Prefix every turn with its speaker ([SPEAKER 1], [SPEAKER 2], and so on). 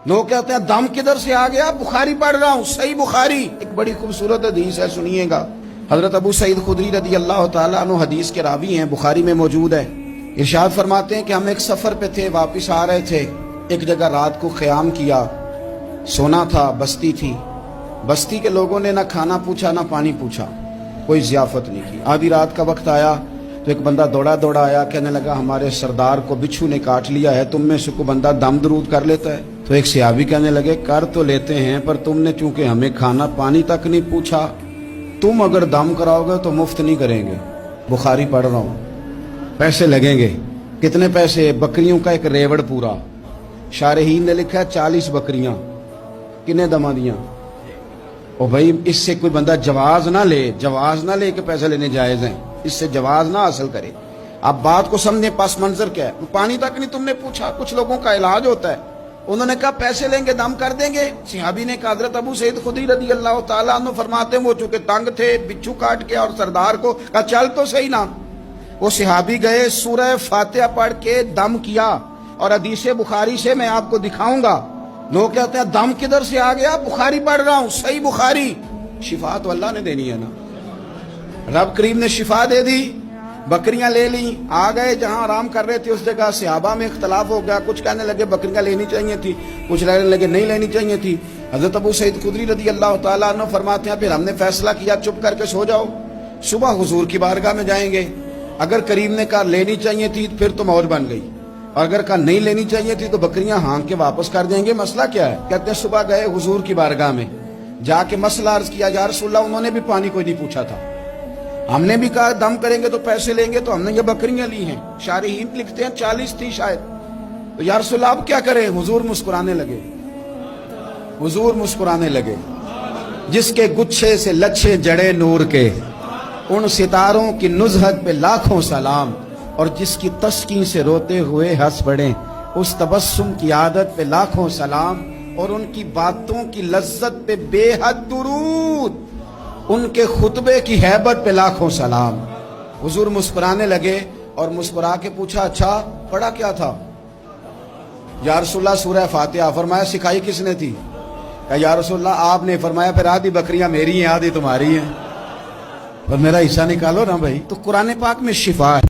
[SPEAKER 1] लोग कहते हैं दम किधर से आ गया, बुखारी पढ़ रहा हूँ, सही बुखारी। एक बड़ी खूबसूरत हदीस है, सुनिएगा। हजरत अबू सईद खुदरी रदी अल्लाह ताला अन्हु हदीस के रावी हैं, बुखारी में मौजूद है। इरशाद फरमाते हैं कि हम एक सफर पे थे, वापस आ रहे थे, एक जगह रात को क़याम किया, सोना था, बस्ती थी। बस्ती के लोगों ने ना खाना पूछा ना पानी पूछा, कोई ज़ियाफत नहीं की। आधी रात का वक्त आया तो एक बंदा दौड़ा दौड़ा आया, कहने लगा हमारे सरदार को बिच्छू ने काट लिया है, तुम में से कोई बंदा दम दरूद कर लेता है? तो एक सहाबी कहने लगे कर तो लेते हैं, पर तुमने चूंकि हमें खाना पानी तक नहीं पूछा, तुम अगर दम कराओगे तो मुफ्त नहीं करेंगे। बुखारी पढ़ रहा हूँ, पैसे लगेंगे। कितने पैसे? बकरियों का एक रेवड़ पूरा। शारहीन ने लिखा है 40 बकरियां। कितने दमा दिया? ओ भाई, इससे कोई बंदा जवाज ना ले के पैसे लेने जायज हैं, इससे जवाज ना हासिल करे। आप बात को समझे, पास मंजर क्या है। पानी तक नहीं तुमने पूछा। कुछ लोगों का इलाज होता है, उन्होंने कहा पैसे लेंगे, दम कर देंगे। सहाबी ने कहा, हजरत अबू सईद खुदरी रदी अल्लाह ताला अन्हु फरमाते हैं वो चूंकि तंग थे, बिच्छू काट के, और सरदार को कहा चल तो सही ना। वो सहाबी गए, सूरह फातिहा पढ़ के दम किया, और हदीस बुखारी से मैं आपको दिखाऊंगा। लोग कहते हैं दम किधर से आ गया, बुखारी पढ़ रहा हूं, सही बुखारी। शिफा तो अल्लाह ने देनी है ना, रब करीम ने शिफा दे दी। बकरियां ले ली, आ गए जहां आराम कर रहे थे उस जगह। सहाबा में इख्तलाफ हो गया, कुछ कहने लगे बकरियां लेनी चाहिए थी, कुछ कहने लगे नहीं लेनी चाहिए थी। हजरत अबू सईद खुदरी रदी अल्लाह ताला अन्हु फरमाते हैं फिर हमने फैसला किया चुप करके सो जाओ, सुबह हुजूर की बारगाह में जाएंगे। अगर करीम ने कहा लेनी चाहिए थी फिर तो मौज बन गई, और अगर कहा नहीं लेनी चाहिए थी तो बकरियां हाँक के वापस कर देंगे। मसला क्या है? कहते हैं सुबह गए हुजूर की बारगाह में, जाके मसला अर्ज किया, या रसूलल्लाह उन्होंने भी पानी कोई नहीं पूछा था, हमने भी कहा दम करेंगे तो पैसे लेंगे, तो हमने ये बकरियां ली हैं। शारहीन लिखते हैं 40 थी शायद। तो या रसूलल्लाह अब क्या करें? हुजूर मुस्कुराने लगे, हुजूर मुस्कुराने लगे। जिसके गुच्छे से लच्छे जड़े नूर के, उन सितारों की नुज़हत पे लाखों सलाम, और जिसकी तस्कीन से रोते हुए हंस पड़े, उस तबस्सुम की आदत पे लाखों सलाम, और उनकी बातों की लज्जत पे बेहद दुरूद, उनके खुतबे की हैबत पे लाखों सलाम। हुजूर मुस्कुराने लगे और मुस्कुरा के पूछा अच्छा पढ़ा क्या था? या रसूलल्लाह सूरह फातिहा। फरमाया सिखाई किसने थी? या रसूलल्लाह आपने। फरमाया फिर आधी बकरियां मेरी हैं, आधी तुम्हारी हैं, पर मेरा हिस्सा निकालो ना भाई। तो कुरान पाक में शिफा है।